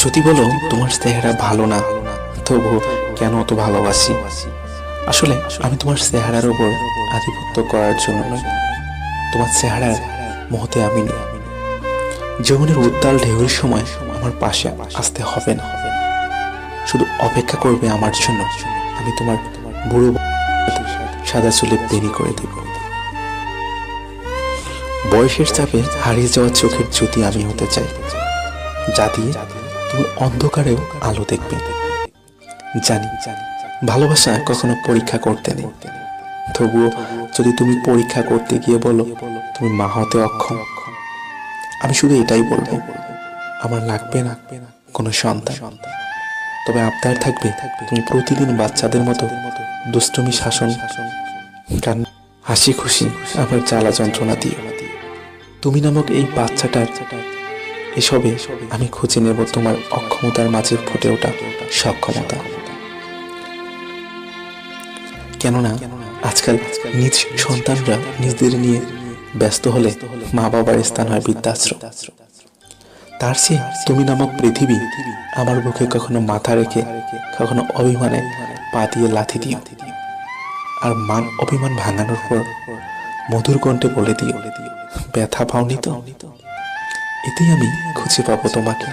যদি বলো তোমার চেহারা ভালো না, তবু কেন অত ভালোবাসি? আসলে আমি তোমার চেহারার উপর আধিপত্য করার জন্য নয়, তোমার চেহারার মোহতে আমি নই। যমুনের উত্তাল ঢেউয়ের সময় আমার পাশে আসতে হবে না, শুধু অপেক্ষা করবে আমার জন্য। আমি তোমার বুড়ো সাদা চুলে বেরি করে দেব। বয়সের চাপে হারিয়ে যাওয়া চোখের জ্যোতি আমি হতে চাই, যা দিয়ে তুমি অন্ধকারেও আলো দেখবে। জানি ভালোবাসা কখনো পরীক্ষা করতে নেই, তবুও যদি তুমি পরীক্ষা করতে গিয়ে বলো তুমি মা হতে অক্ষম, আমি শুধু এটাই বলবো, আমার লাগবে না কোনো সন্তান, তবে আবদার থাকবে তুমি প্রতিদিন বাচ্চাদের মতো দুষ্টুমি শাসন, কান্না, হাসি খুশি আমার জ্বালা যন্ত্রণা দিও। তুমি নামক এই বাচ্চাটার এসবে আমি খুঁজে নেব তোমার অক্ষমতার মাঝে ফুটে ওঠা সক্ষমতা। কেননা আজকাল নিজ সন্তানরা নিজেদের নিয়ে ব্যস্ত হলে মা বাবার স্থান হয় বৃদ্ধাশ্রম। তার চেয়ে তুমি নামক পৃথিবী আমার বুকে কখনো মাথা রেখে কখনো অভিমানে পা দিয়ে লাথি দিও, আর মান অভিমান ভাঙানোর পর মধুর কণ্ঠে বলে দিও ব্যথা পাওনি তো। এতেই আমি খুঁজে পাবো তোমাকে।